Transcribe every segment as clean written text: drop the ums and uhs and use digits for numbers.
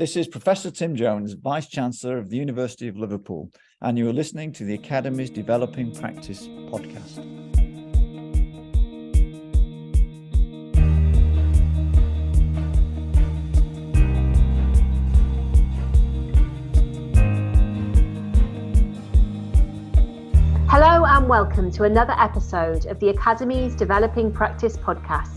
This is Professor Tim Jones, Vice Chancellor of the University of Liverpool, and you are listening to the Academy's Developing Practice podcast. Hello and welcome to another episode of the Academy's Developing Practice podcast.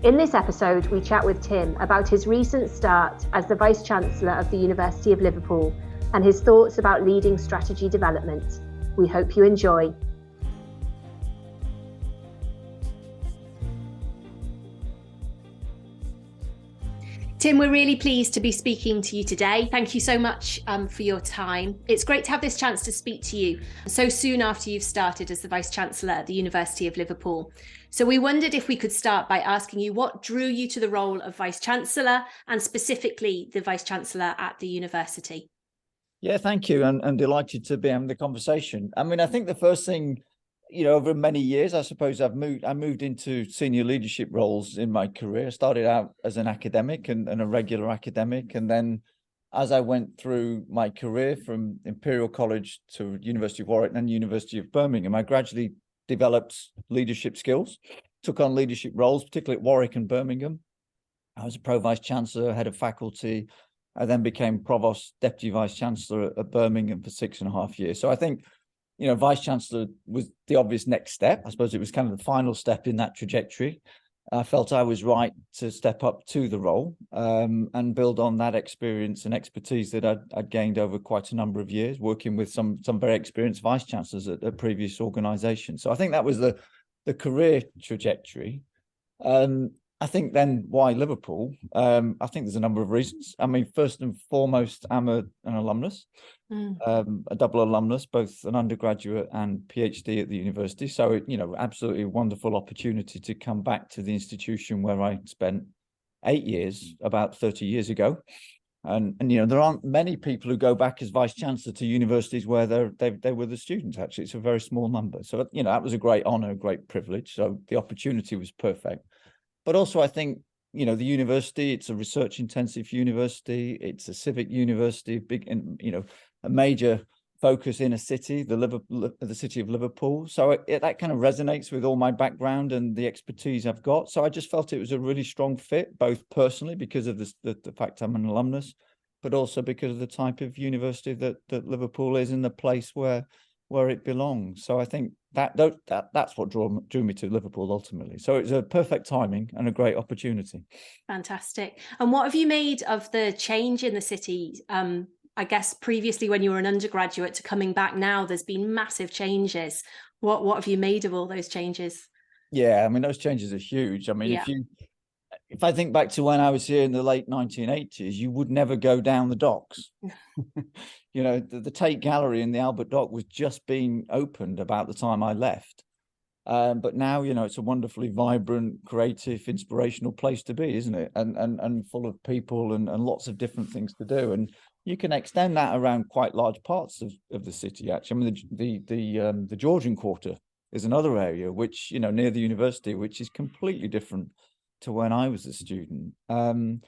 In this episode, we chat with Tim about his recent start as the Vice Chancellor of the University of Liverpool and his thoughts about leading strategy development. We hope you enjoy. Tim, we're really pleased to be speaking to you today. Thank you so much for your time. It's great to have this chance to speak to you so soon after you've started as the Vice Chancellor at the University of Liverpool. So we wondered if we could start by asking you what drew you to the role of Vice Chancellor and specifically the Vice Chancellor at the university. Yeah, thank you. And delighted to be having the conversation. I mean, I think the first thing, over many years, I suppose I moved into senior leadership roles in my career. I started out as an academic and a regular academic. And then as I went through my career from Imperial College to University of Warwick and University of Birmingham, I gradually developed leadership skills, took on leadership roles, particularly at Warwick and Birmingham. I was a Pro-Vice Chancellor, head of faculty. I then became Provost, Deputy Vice Chancellor at Birmingham for 6.5 years. So I think Vice Chancellor was the obvious next step. I suppose it was kind of the final step in that trajectory. I felt I was right to step up to the role and build on that experience and expertise that I'd gained over quite a number of years, working with some very experienced Vice Chancellors at previous organisations. So I think that was the career trajectory. I think then why Liverpool? I think there's a number of reasons. I mean, first and foremost, I'm an alumnus, a double alumnus, both an undergraduate and PhD at the university. So, absolutely wonderful opportunity to come back to the institution where I spent 8 years, about 30 years ago. And there aren't many people who go back as Vice Chancellor to universities where they were the students, actually. It's a very small number. So, that was a great honour, a great privilege. So the opportunity was perfect. But also, I think, the university, it's a research-intensive university. It's a civic university, a major focus in a city, the city of Liverpool. So that kind of resonates with all my background and the expertise I've got. So I just felt it was a really strong fit, both personally because of the fact I'm an alumnus, but also because of the type of university that Liverpool is and the place where it belongs. So I think that's what drew me to Liverpool ultimately. So it was a perfect timing and a great opportunity. Fantastic. And what have you made of the change in the city? I guess previously when you were an undergraduate to coming back now, there's been massive changes. What have you made of all those changes? Yeah, I mean, those changes are huge. I mean, if I think back to when I was here in the late 1980s, you would never go down the docks. The Tate Gallery in the Albert Dock was just being opened about the time I left. But now, it's a wonderfully vibrant, creative, inspirational place to be, isn't it? And full of people and lots of different things to do. And you can extend that around quite large parts of the city, actually. I mean, the Georgian Quarter is another area, which, near the university, which is completely different to when I was a student. And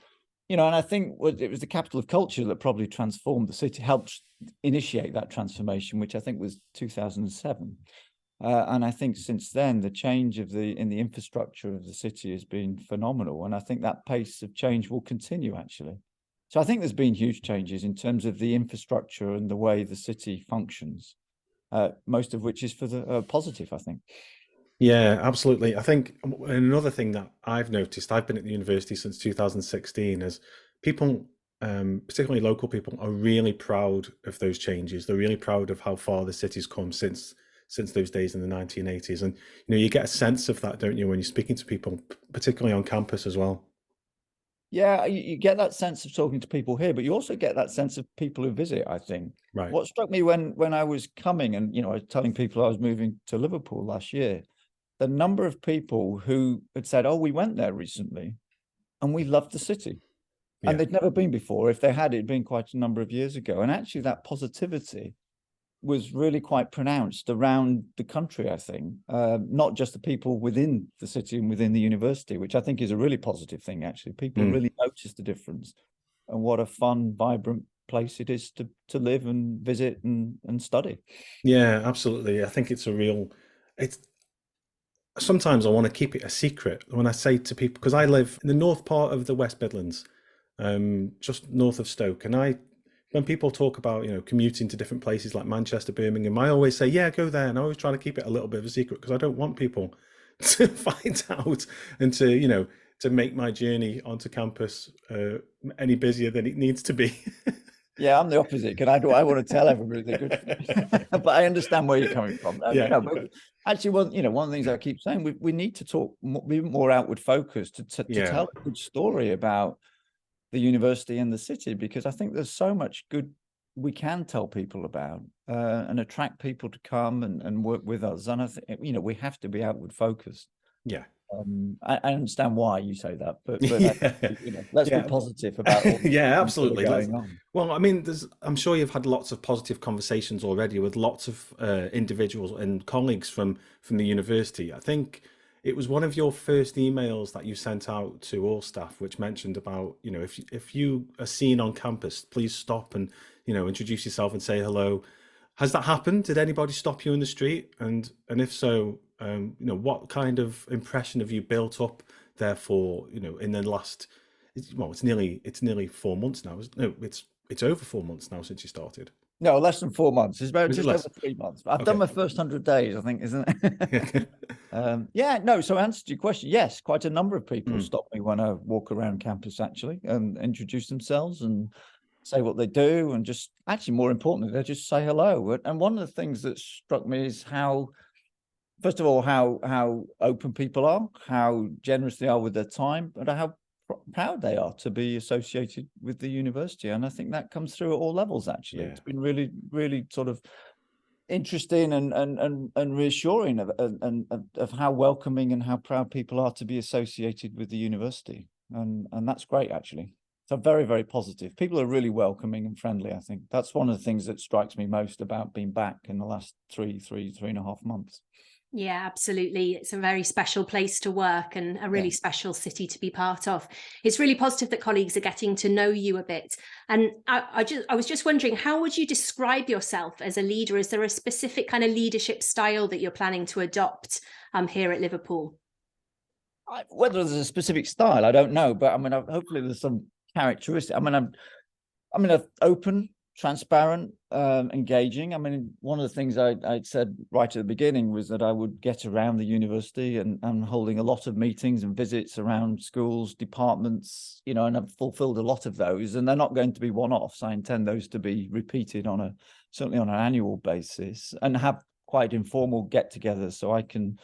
I think it was the capital of culture that probably transformed the city, helped initiate that transformation, which I think was 2007. And I think since then, the change in the infrastructure of the city has been phenomenal. And I think that pace of change will continue, actually. So I think there's been huge changes in terms of the infrastructure and the way the city functions, most of which is for the positive, I think. Yeah, absolutely. I think another thing that I've noticed, I've been at the university since 2016, is people, particularly local people, are really proud of those changes. They're really proud of how far the city's come since those days in the 1980s. And, you get a sense of that, don't you, when you're speaking to people, particularly on campus as well. Yeah, you get that sense of talking to people here, but you also get that sense of people who visit, I think. Right. What struck me when I was coming and, I was telling people I was moving to Liverpool last year, the number of people who had said, oh, we went there recently and we loved the city. Yeah. And they'd never been before. If they had, it'd been quite a number of years ago. And actually that positivity was really quite pronounced around the country, I think, not just the people within the city and within the university, which I think is a really positive thing, actually. People really notice the difference. what a fun, vibrant place it is to live and visit and study. Yeah, absolutely. I think it's sometimes I want to keep it a secret when I say to people, because I live in the north part of the West Midlands, just north of Stoke, and when people talk about, commuting to different places like Manchester, Birmingham, I always say, yeah, go there. And I always try to keep it a little bit of a secret because I don't want people to find out and to make my journey onto campus any busier than it needs to be. Yeah, I'm the opposite. I want to tell everybody the good, but I understand where you're coming from. Yeah. But actually, one of the things I keep saying, we need to talk be more outward focused to tell a good story about the university and the city, because I think there's so much good we can tell people about and attract people to come and work with us. And I think, we have to be outward focused. Yeah. I understand why you say that, but Yeah. let's be positive about all yeah, absolutely. going on. Well, I mean, I'm sure you've had lots of positive conversations already with lots of individuals and colleagues from the university. I think it was one of your first emails that you sent out to all staff, which mentioned about, if you are seen on campus, please stop and, introduce yourself and say hello. Has that happened? Did anybody stop you in the street? And if so, what kind of impression have you built up therefore, in the last, it's nearly 4 months now. No, it's over 4 months now since you started. No, less than 4 months. It's about just less? over 3 months. I've done my first 100 days, I think, isn't it? So answer to your question, yes, quite a number of people stop me when I walk around campus, actually, and introduce themselves and say what they do, and just, actually, more importantly, they just say hello. And one of the things that struck me is first of all, how open people are, how generous they are with their time, but how proud they are to be associated with the university. And I think that comes through at all levels, actually. Yeah. It's been really, really sort of interesting and reassuring of how welcoming and how proud people are to be associated with the university. And that's great, actually. So very, very positive. People are really welcoming and friendly, I think. That's one of the things that strikes me most about being back in the last three and a half months. Yeah, absolutely. It's a very special place to work and a really special city to be part of. It's really positive that colleagues are getting to know you a bit. And I was just wondering, how would you describe yourself as a leader? Is there a specific kind of leadership style that you're planning to adopt here at Liverpool? Whether there's a specific style, I don't know. But I mean, hopefully there's some characteristic. I mean, I'm open, transparent, engaging. I mean, one of the things I said right at the beginning was that I would get around the university and holding a lot of meetings and visits around schools, departments, and I've fulfilled a lot of those, and they're not going to be one-offs. I intend those to be repeated certainly on an annual basis, and have quite informal get-togethers so I can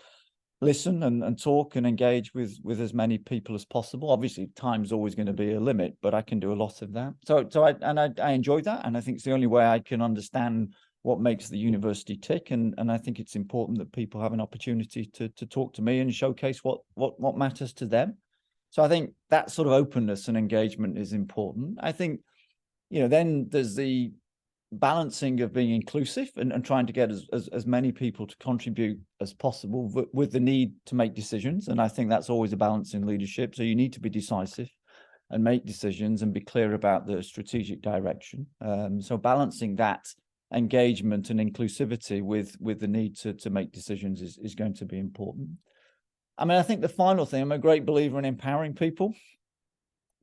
listen and talk and engage with as many people as possible. Obviously, time's always going to be a limit, but I can do a lot of that. So I enjoy that, and I think it's the only way I can understand what makes the university tick. And I think it's important that people have an opportunity to talk to me and showcase what matters to them. So I think that sort of openness and engagement is important. I think, then there's the balancing of being inclusive and trying to get as many people to contribute as possible with the need to make decisions. And I think that's always a balance in leadership. So you need to be decisive and make decisions and be clear about the strategic direction. So balancing that engagement and inclusivity with the need to make decisions is going to be important. I mean, I think the final thing, I'm a great believer in empowering people.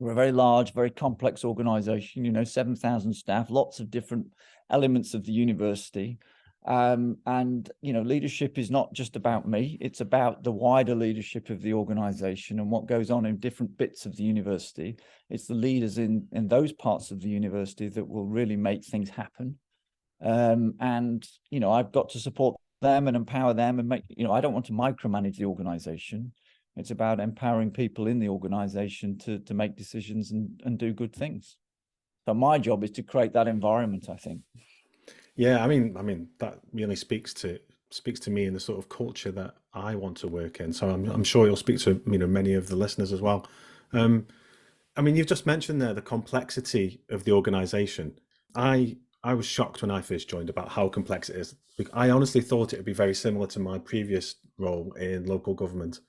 We're a very large, very complex organization, 7,000 staff, lots of different elements of the university. And leadership is not just about me, it's about the wider leadership of the organization and what goes on in different bits of the university. It's the leaders in those parts of the university that will really make things happen. And I've got to support them and empower them and I don't want to micromanage the organization. It's about empowering people in the organization to make decisions and do good things. So my job is to create that environment, I think. Yeah, I mean that really speaks to me in the sort of culture that I want to work in. So I'm sure you'll speak to many of the listeners as well. I mean, you've just mentioned there the complexity of the organization. I was shocked when I first joined about how complex it is. I honestly thought it would be very similar to my previous role in local government.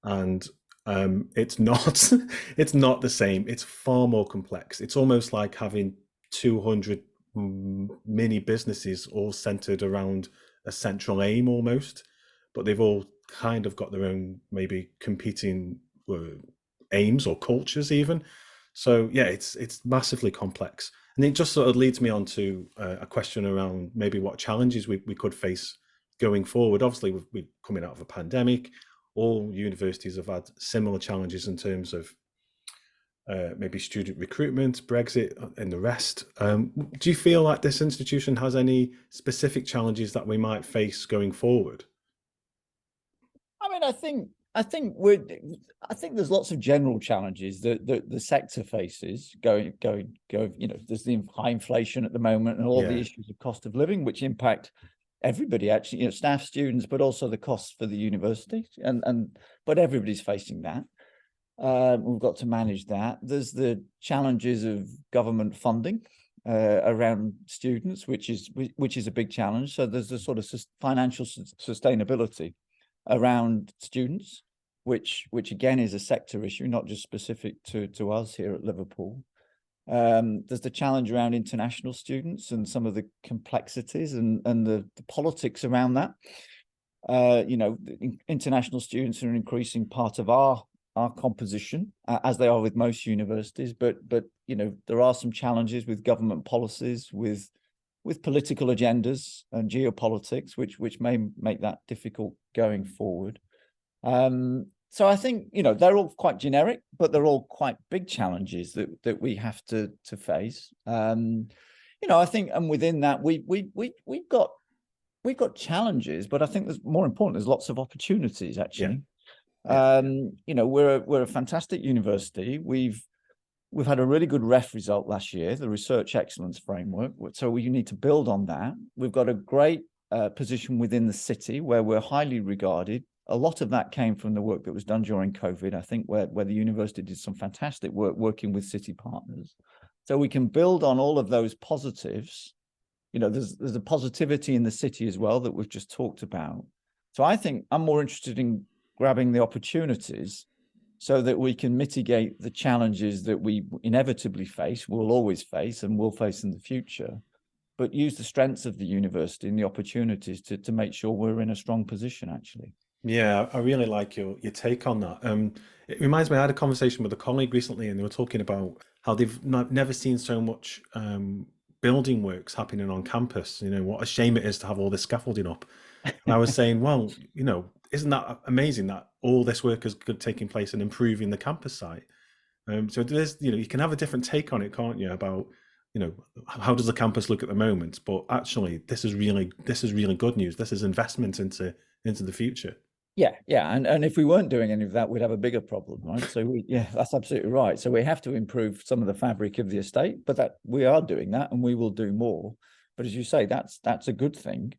And It's not it's not the same. It's far more complex. It's almost like having 200 mini businesses all centered around a central aim almost, but they've all kind of got their own maybe competing aims or cultures even. So yeah, it's massively complex, and it just sort of leads me on to a question around maybe what challenges we could face going forward. Obviously, we're coming out of a pandemic. All universities have had similar challenges in terms of maybe student recruitment, Brexit, and the rest. Do you feel like this institution has any specific challenges that we might face going forward? I mean, I think there's lots of general challenges that the sector faces going. You know, there's the high inflation at the moment and all the issues of cost of living, which impact everybody actually, you know, staff, students, but also the costs for the university, but everybody's facing that. We've got to manage that. There's the challenges of government funding around students, which is a big challenge. So there's a sort of financial sustainability around students, which again is a sector issue, not just specific to us here at Liverpool. There's the challenge around international students and some of the complexities and the politics around that. You know, international students are an increasing part of our composition, as they are with most universities, but you know, there are some challenges with government policies, with political agendas and geopolitics, which may make that difficult going forward. So I think, you know, they're all quite generic, but they're all quite big challenges that we have to face. You know, I think, and within that, we've got challenges, but I think there's more important. There's lots of opportunities actually. You know, we're a fantastic university. We've had a really good REF result last year, the Research Excellence Framework. So we need to build on that. We've got a great position within the city where we're highly regarded. A lot of that came from the work that was done during COVID, I think, where the university did some fantastic work working with city partners. So we can build on all of those positives. You know, there's a positivity in the city as well that we've just talked about. So I think I'm more interested in grabbing the opportunities so that we can mitigate the challenges that we inevitably face, will always face, and will face in the future, but use the strengths of the university and the opportunities to make sure we're in a strong position, actually. Yeah, I really like your take on that. It reminds me, I had a conversation with a colleague recently, and they were talking about how they've never seen so much building works happening on campus. You know, what a shame it is to have all this scaffolding up. And I was saying, well, you know, isn't that amazing that all this work is taking place and improving the campus site? So there's, you know, you can have a different take on it, can't you? About, you know, how does the campus look at the moment? But actually, this is really good news. This is investment into the future. Yeah, and if we weren't doing any of that, we'd have a bigger problem, right? So that's absolutely right. So we have to improve some of the fabric of the estate, but that we are doing that, and we will do more. But as you say, that's a good thing,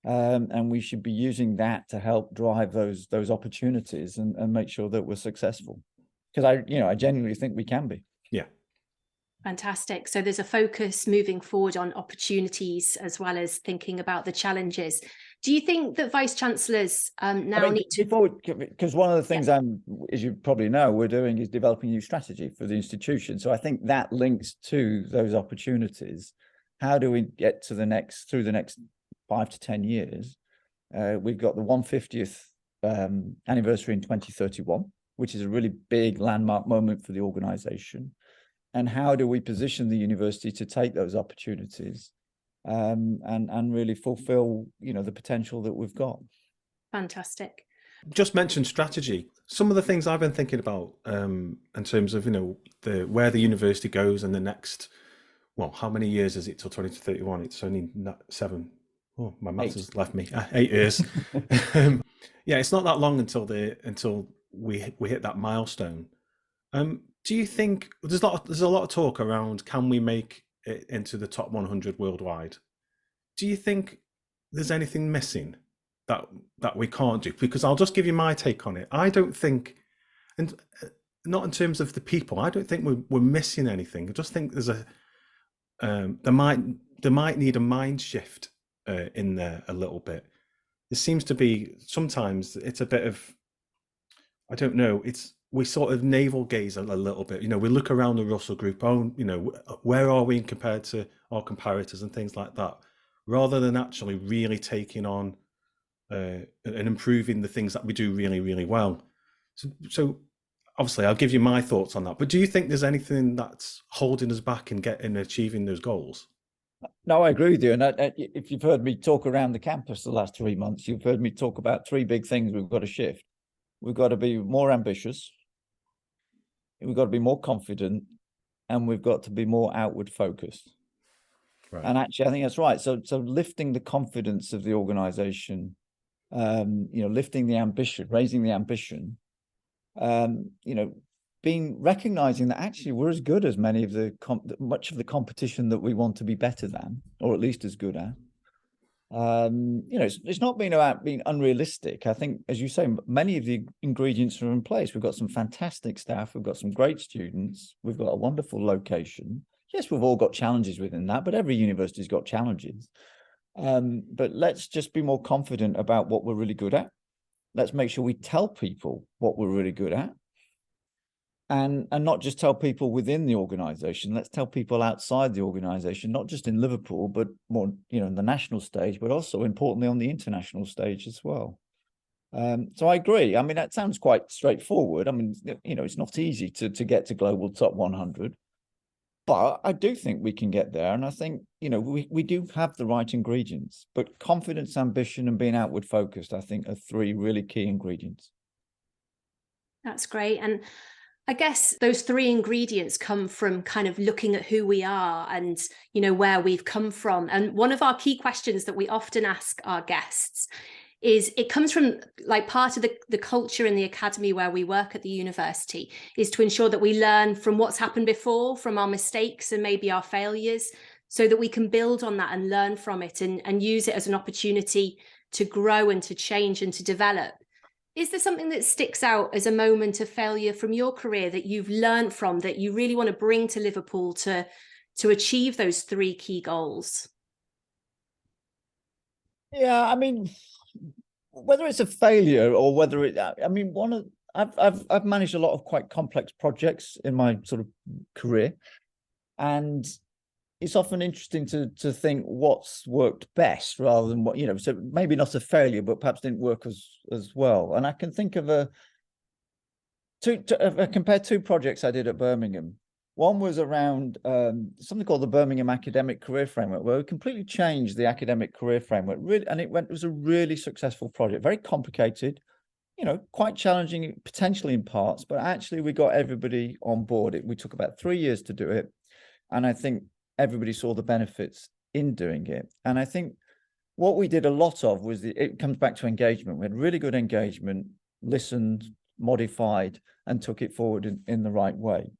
and we should be using that to help drive those opportunities and make sure that we're successful. Because I genuinely think we can be. Yeah. Fantastic. So there's a focus moving forward on opportunities as well as thinking about the challenges. Do you think that Vice Chancellors need to... Because one of the things as you probably know, we're doing is developing a new strategy for the institution. So I think that links to those opportunities. How do we get to through the next 5 to 10 years? We've got the 150th anniversary in 2031, which is a really big landmark moment for the organization. And how do we position the university to take those opportunities and really fulfill, the potential that we've got? Fantastic. Just mentioned strategy. Some of the things I've been thinking about in terms of, where the university goes in the next, how many years is it till 2031? It's only 7. Oh, my maths has left me. 8 years. Yeah, it's not that long until we hit that milestone. Do you think there's a lot of talk around, can we make it into the top 100 worldwide? Do you think there's anything missing that we can't do? Because I'll just give you my take on it. I don't think, and not in terms of the people, I don't think we're missing anything. I just think there's there might need a mind shift in there a little bit. There seems to be sometimes it's a bit of, I don't know, we sort of navel gaze a little bit. We look around the Russell Group. Oh, where are we compared to our comparators and things like that, rather than actually really taking on and improving the things that we do really, really well. So obviously, I'll give you my thoughts on that. But do you think there's anything that's holding us back in achieving those goals? No, I agree with you. And if you've heard me talk around the campus the last 3 months, you've heard me talk about three big things we've got to shift. We've got to be more ambitious, we've got to be more confident, and we've got to be more outward focused. Right. And actually, I think that's right. So lifting the confidence of the organization, lifting the ambition, raising the ambition, recognizing that actually we're as good as much of the competition that we want to be better than, or at least as good at. It's not been about being unrealistic. I think, as you say, many of the ingredients are in place. We've got some fantastic staff. We've got some great students. We've got a wonderful location. Yes, we've all got challenges within that, but every university's got challenges. But let's just be more confident about what we're really good at. Let's make sure we tell people what we're really good at. And not just tell people within the organization. Let's tell people outside the organization, not just in Liverpool, but more, in the national stage, but also importantly on the international stage as well. So I agree. I mean, that sounds quite straightforward. I mean, it's not easy to get to global top 100, but I do think we can get there. And I think, we do have the right ingredients, but confidence, ambition, and being outward focused, I think, are three really key ingredients. That's great. And I guess those three ingredients come from kind of looking at who we are and, where we've come from. And one of our key questions that we often ask our guests is, it comes from like part of the culture in the academy where we work at the university, is to ensure that we learn from what's happened before, from our mistakes and maybe our failures, so that we can build on that and learn from it and use it as an opportunity to grow and to change and to develop. Is there something that sticks out as a moment of failure from your career that you've learned from, that you really want to bring to Liverpool to achieve those three key goals? Yeah, I mean, whether it's a failure or whether I've managed a lot of quite complex projects in my sort of career, and it's often interesting to think what's worked best rather than what, so maybe not a failure, but perhaps didn't work as well. And I can think of I compared two projects I did at Birmingham. One was around something called the Birmingham Academic Career Framework, where we completely changed the academic career framework. It was a really successful project, very complicated, quite challenging potentially in parts, but actually we got everybody on board. We took about 3 years to do it. And I think everybody saw the benefits in doing it. And I think what we did a lot of was, it comes back to engagement. We had really good engagement, listened, modified, and took it forward in the right way.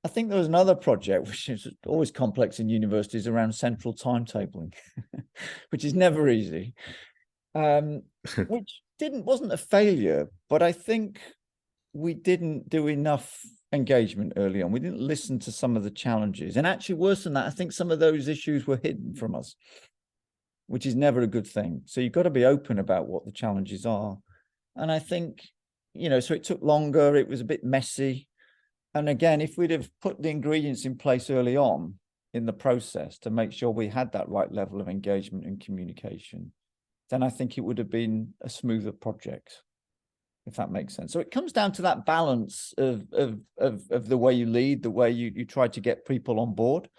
I think there was another project, which is always complex in universities, around central timetabling, which is never easy, which wasn't a failure, but I think we didn't do enough engagement early on. We didn't listen to some of the challenges, and actually worse than that, I think some of those issues were hidden from us, which is never a good thing. So you've got to be open about what the challenges are. And I think, so it took longer, it was a bit messy. And again, if we'd have put the ingredients in place early on in the process to make sure we had that right level of engagement and communication, then I think it would have been a smoother project, if that makes sense. So it comes down to that balance of the way you lead, the way you try to get people on board,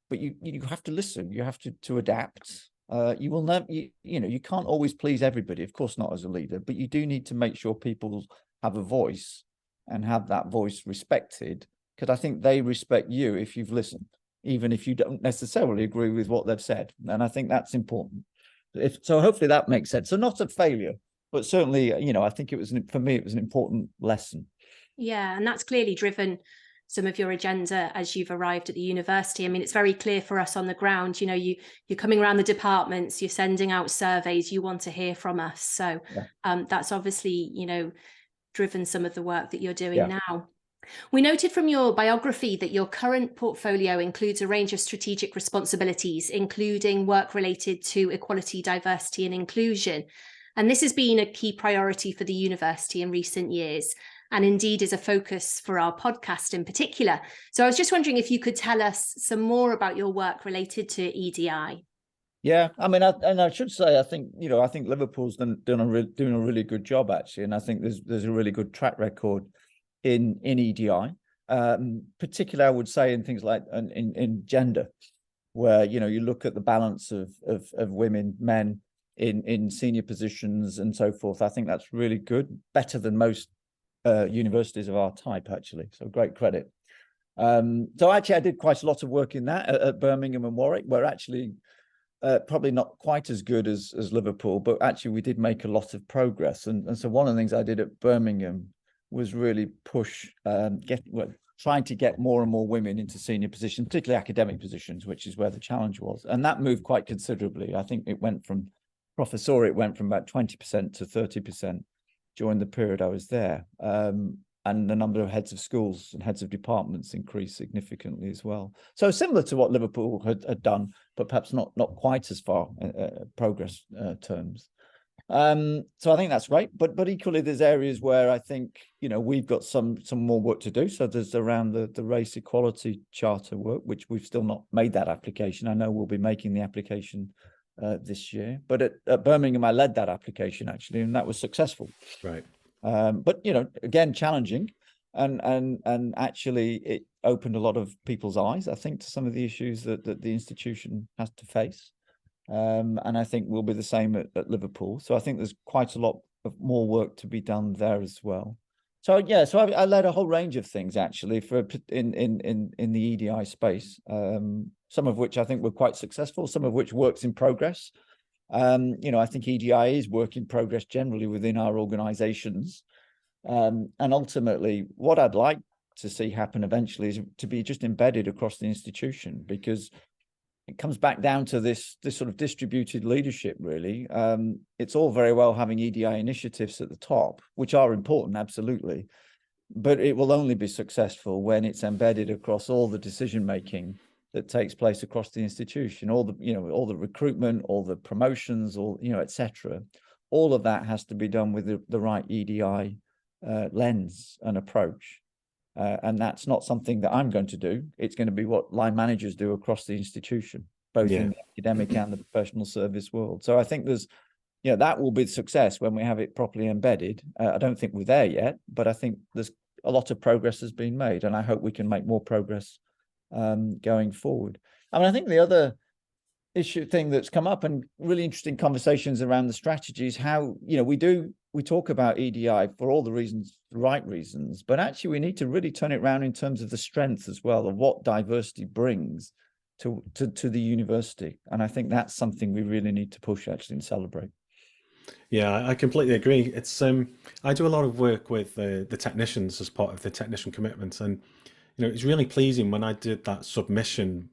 but you have to listen, you have to adapt. You will never, you can't always please everybody, of course not as a leader, but you do need to make sure people have a voice and have that voice respected, because I think they respect you if you've listened, even if you don't necessarily agree with what they've said. And I think that's important. So hopefully that makes sense. So not a failure, but certainly, I think for me, it was an important lesson. Yeah, and that's clearly driven some of your agenda as you've arrived at the university. I mean, it's very clear for us on the ground, you're coming around the departments, you're sending out surveys, you want to hear from us. So yeah. That's obviously, driven some of the work that you're doing now. We noted from your biography that your current portfolio includes a range of strategic responsibilities, including work related to equality, diversity, and inclusion. And this has been a key priority for the university in recent years. and indeed is a focus for our podcast in particular. So I was just wondering if you could tell us some more about your work related to EDI. Yeah, I mean, I should say, I think Liverpool's doing a really good job actually, and I think there's a really good track record in EDI, particularly I would say in things like in gender, where you look at the balance of women, men in senior positions and so forth. I think that's really good, better than most universities of our type actually. So great credit. So actually, I did quite a lot of work in that at Birmingham and Warwick, where actually. Probably not quite as good as Liverpool, but actually we did make a lot of progress. And so one of the things I did at Birmingham was really push, trying to get more and more women into senior positions, particularly academic positions, which is where the challenge was. And that moved quite considerably. I think it went from about 20% to 30% during the period I was there. And the number of heads of schools and heads of departments increased significantly as well. So similar to what Liverpool had done, but perhaps not quite as far progress terms. So I think that's great. But equally, there's areas where I think we've got some more work to do. So there's around the race equality charter work, which we've still not made that application. I know we'll be making the application this year. But at Birmingham, I led that application actually, and that was successful. Right. But again, challenging, and actually it opened a lot of people's eyes, I think, to some of the issues that the institution has to face, and I think will be the same at Liverpool. So I think there's quite a lot of more work to be done there as well. So yeah, so I led a whole range of things actually in the EDI space, some of which I think were quite successful, some of which works in progress. I think EDI is work in progress generally within our organizations. And ultimately, what I'd like to see happen eventually is to be just embedded across the institution, because it comes back down to this sort of distributed leadership, really. It's all very well having EDI initiatives at the top, which are important, absolutely. But it will only be successful when it's embedded across all the decision-making that takes place across the institution, all the recruitment, all the promotions, etc. All of that has to be done with the right EDI lens and approach. And that's not something that I'm going to do. It's going to be what line managers do across the institution, both in the academic and the professional service world. So I think that will be success when we have it properly embedded. I don't think we're there yet, but I think there's a lot of progress has been made, and I hope we can make more progress going forward. I mean, I think the other thing that's come up and really interesting conversations around the strategy is how, we talk about EDI for all the right reasons, but actually we need to really turn it around in terms of the strength as well of what diversity brings to the university. And I think that's something we really need to push actually and celebrate. Yeah, I completely agree. It's I do a lot of work with the technicians as part of the technician commitment, and it's really pleasing when I did that submission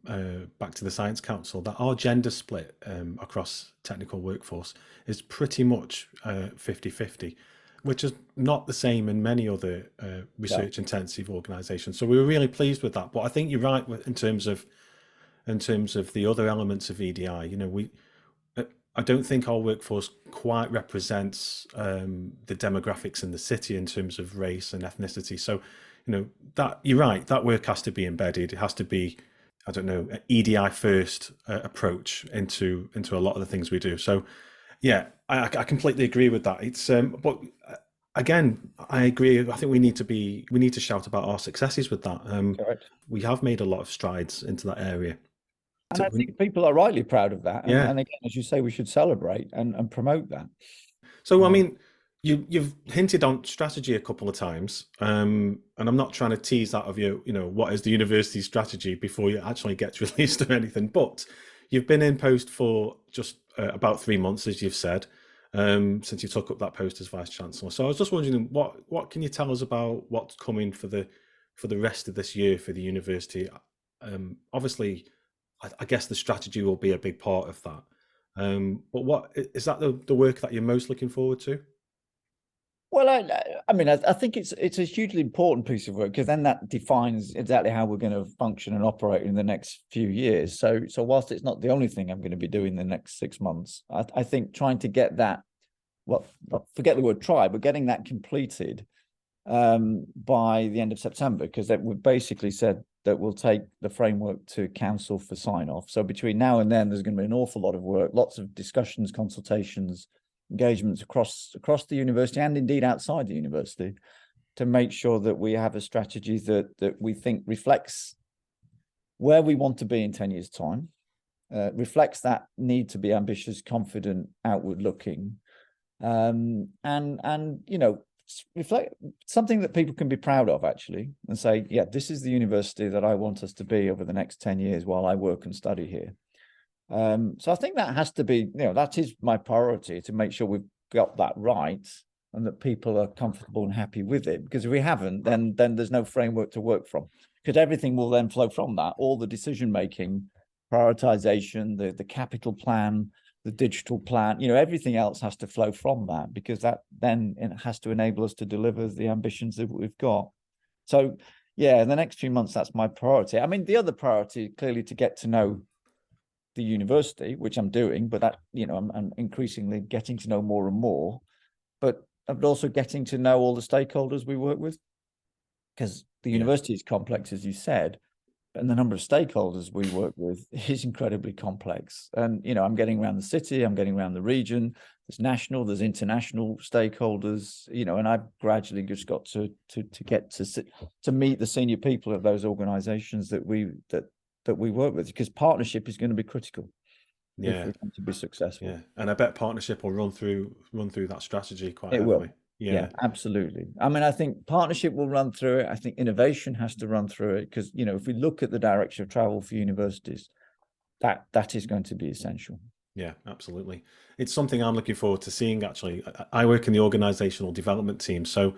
back to the Science Council that our gender split across technical workforce is pretty much 50-50, which is not the same in many other research-intensive organisations. So we were really pleased with that. But I think you're right in terms of the other elements of EDI. I don't think our workforce quite represents the demographics in the city in terms of race and ethnicity. So that you're right, that work has to be embedded. It has to be, an EDI first approach into a lot of the things we do. So yeah, I completely agree with that. It's but again, I agree. I think we need to shout about our successes with that. Correct. We have made a lot of strides into that area. And I think people are rightly proud of that. Yeah. And again, as you say, we should celebrate and promote that. So, I mean, you've hinted on strategy a couple of times, and I'm not trying to tease out of you, what is the university strategy before it actually gets released or anything, but you've been in post for just about 3 months, as you've said, since you took up that post as Vice Chancellor. So I was just wondering, what can you tell us about what's coming for the rest of this year for the university? Obviously, I guess the strategy will be a big part of that. But what is that the work that you're most looking forward to? Well, I think it's a hugely important piece of work, because then that defines exactly how we're going to function and operate in the next few years. So whilst it's not the only thing I'm going to be doing in the next 6 months, I think trying to get that, well, forget the word try, but getting that completed by the end of September, because we've basically said that we'll take the framework to council for sign-off. So between now and then, there's going to be an awful lot of work, lots of discussions, consultations, engagements across the university and indeed outside the university, to make sure that we have a strategy that we think reflects where we want to be in 10 years' time, reflects that need to be ambitious, confident, outward-looking, and reflect something that people can be proud of, actually, and say, yeah, this is the university that I want us to be over the next 10 years while I work and study here. So I think that has to be, that is my priority, to make sure we've got that right and that people are comfortable and happy with it. Because if we haven't, then there's no framework to work from, because everything will then flow from that. All the decision making, prioritization, the capital plan, the digital plan, everything else has to flow from that, because that then it has to enable us to deliver the ambitions that we've got. So yeah, in the next few months, that's my priority. I mean, the other priority clearly to get to know the university, which I'm doing, but that, I'm increasingly getting to know more and more, but I'm also getting to know all the stakeholders we work with, because the university is complex, as you said, and the number of stakeholders we work with is incredibly complex. And, I'm getting around the city, I'm getting around the region, there's national, there's international stakeholders, and I've gradually just got to get to meet the senior people of those organizations that we work with, because partnership is going to be critical if we want to be successful. Yeah, and I bet partnership will run through that strategy quite heavily. Will. Yeah, absolutely. I mean, I think partnership will run through it. I think innovation has to run through it, because, if we look at the direction of travel for universities, that is going to be essential. Yeah, absolutely. It's something I'm looking forward to seeing, actually. I work in the organizational development team, so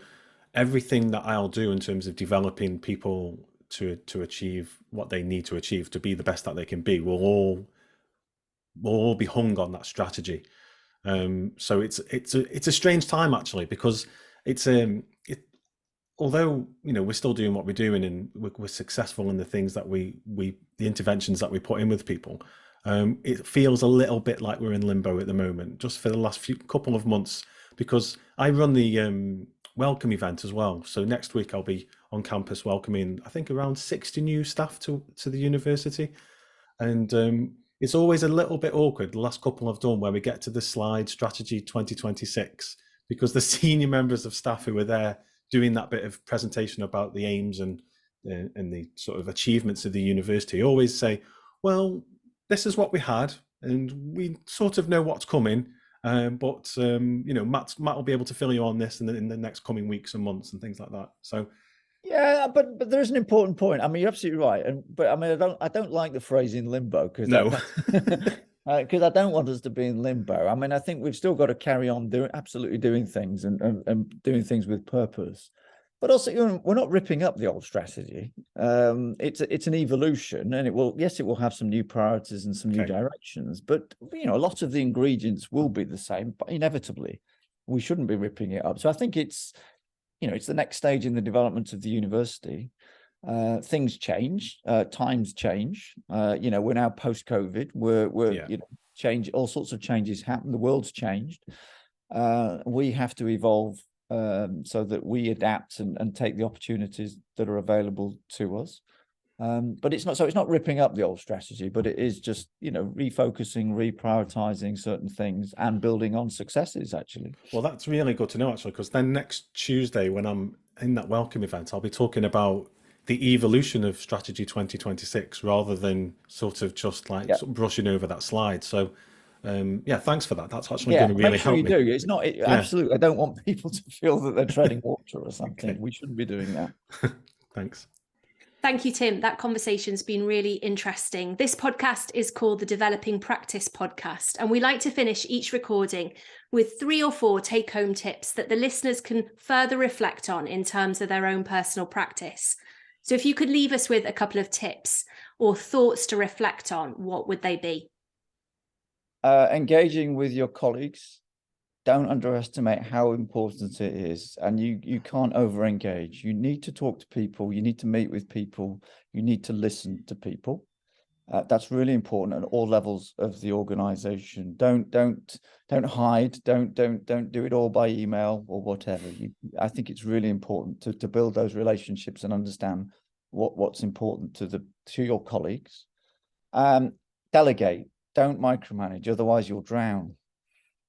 everything that I'll do in terms of developing people to achieve what they need to achieve to be the best that they can be will all be hung on that strategy. So it's a strange time, actually, because although we're still doing what we're doing and we're successful in the things that the interventions that we put in with people, it feels a little bit like we're in limbo at the moment, just for the last couple of months, because I run the welcome event as well. So next week I'll be on campus welcoming, I think, around 60 new staff to the university, and it's always a little bit awkward, the last couple I've done, where we get to the slide strategy 2026, because the senior members of staff who were there doing that bit of presentation about the aims and the sort of achievements of the university always say, well, this is what we had and we sort of know what's coming, but Matt will be able to fill you on this in the next coming weeks and months and things like that. So yeah, but there's an important point. I mean, you're absolutely right, but I mean, I don't like the phrase in limbo, because because I don't want us to be in limbo. I mean, I think we've still got to carry on doing things and doing things with purpose. But also, we're not ripping up the old strategy. It's an evolution, and it will have some new priorities and some new directions. But a lot of the ingredients will be the same, but inevitably, we shouldn't be ripping it up. So I think it's the next stage in the development of the university. Things change, times change. We're now post-COVID. We're change. All sorts of changes happen. The world's changed. We have to evolve so that we adapt and take the opportunities that are available to us. But it's not ripping up the old strategy, but it is just refocusing, reprioritizing certain things and building on successes, actually. Well, that's really good to know, actually, because then next Tuesday, when I'm in that welcome event, I'll be talking about the evolution of strategy 2026 rather than sort of just like sort of brushing over that slide. So thanks for that. That's actually going to really help me. It's not absolutely. I don't want people to feel that they're treading water or something. Okay. We shouldn't be doing that. Thanks. Thank you, Tim. That conversation's been really interesting. This podcast is called the Developing Practice Podcast, and we like to finish each recording with 3 or 4 take-home tips that the listeners can further reflect on in terms of their own personal practice. So if you could leave us with a couple of tips or thoughts to reflect on, what would they be? Engaging with your colleagues. Don't underestimate how important it is, and you can't over-engage. You need to talk to people, you need to meet with people, you need to listen to people. That's really important at all levels of the organization. Don't hide. Don't do it all by email or whatever. I think it's really important to build those relationships and understand what's important to your colleagues. Delegate. Don't micromanage, otherwise you'll drown.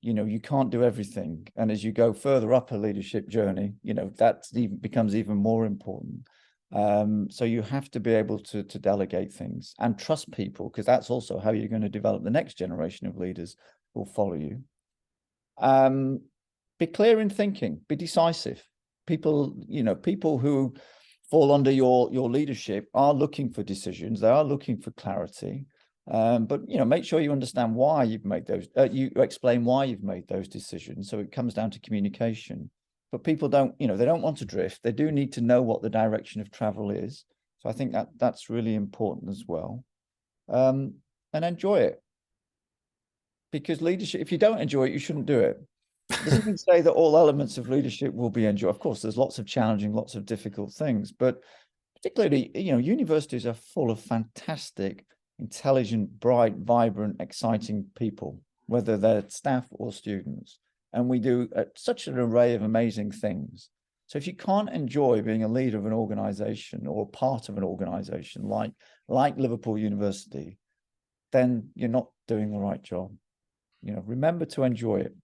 You can't do everything, and as you go further up a leadership journey, that becomes even more important. So you have to be able to delegate things and trust people, because that's also how you're going to develop the next generation of leaders who will follow you. Be clear in thinking, be decisive. People who fall under your leadership are looking for decisions. They are looking for clarity. But make sure you understand why you've made those. You explain why you've made those decisions. So it comes down to communication. But people don't want to drift. They do need to know what the direction of travel is. So I think that's really important as well. And enjoy it. Because leadership, if you don't enjoy it, you shouldn't do it. It doesn't say that all elements of leadership will be enjoyed. Of course, there's lots of challenging, lots of difficult things, but particularly, universities are full of fantastic, intelligent, bright, vibrant, exciting people, whether they're staff or students. And we do such an array of amazing things. So if you can't enjoy being a leader of an organization or part of an organization like Liverpool University, then you're not doing the right job. Remember to enjoy it.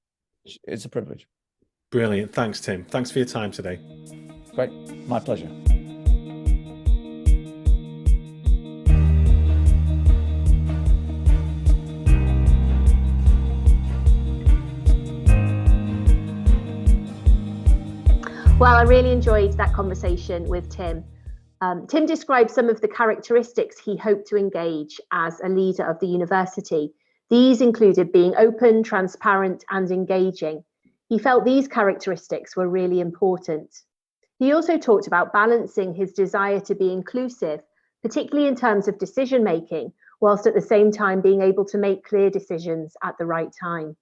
It's a privilege. Brilliant. Thanks, Tim. Thanks for your time today. Great. My pleasure. Well, I really enjoyed that conversation with Tim. Tim described some of the characteristics he hoped to engage as a leader of the university. These included being open, transparent, and engaging. He felt these characteristics were really important. He also talked about balancing his desire to be inclusive, particularly in terms of decision making, whilst at the same time being able to make clear decisions at the right time.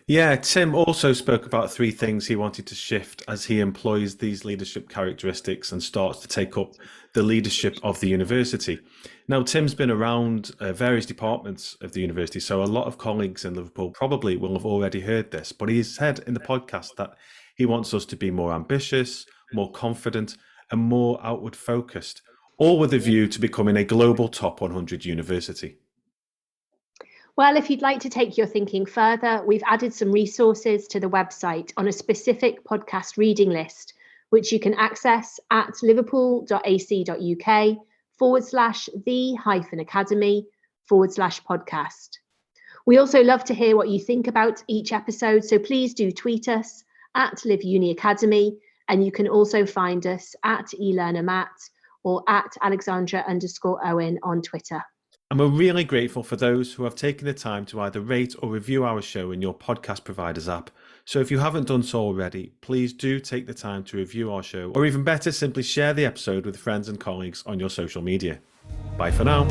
Yeah, Tim also spoke about 3 things he wanted to shift as he employs these leadership characteristics and starts to take up the leadership of the university. Now, Tim's been around various departments of the university, so a lot of colleagues in Liverpool probably will have already heard this, but he's said in the podcast that he wants us to be more ambitious, more confident, and more outward focused, all with a view to becoming a global top 100 university. Well, if you'd like to take your thinking further, we've added some resources to the website on a specific podcast reading list, which you can access at liverpool.ac.uk/the-academy/podcast. We also love to hear what you think about each episode, so please do tweet us at LiveUniAcademy, and you can also find us at eLearnerMatt or at Alexandra_Owen on Twitter. And we're really grateful for those who have taken the time to either rate or review our show in your podcast provider's app. So if you haven't done so already, please do take the time to review our show, or even better, simply share the episode with friends and colleagues on your social media. Bye for now.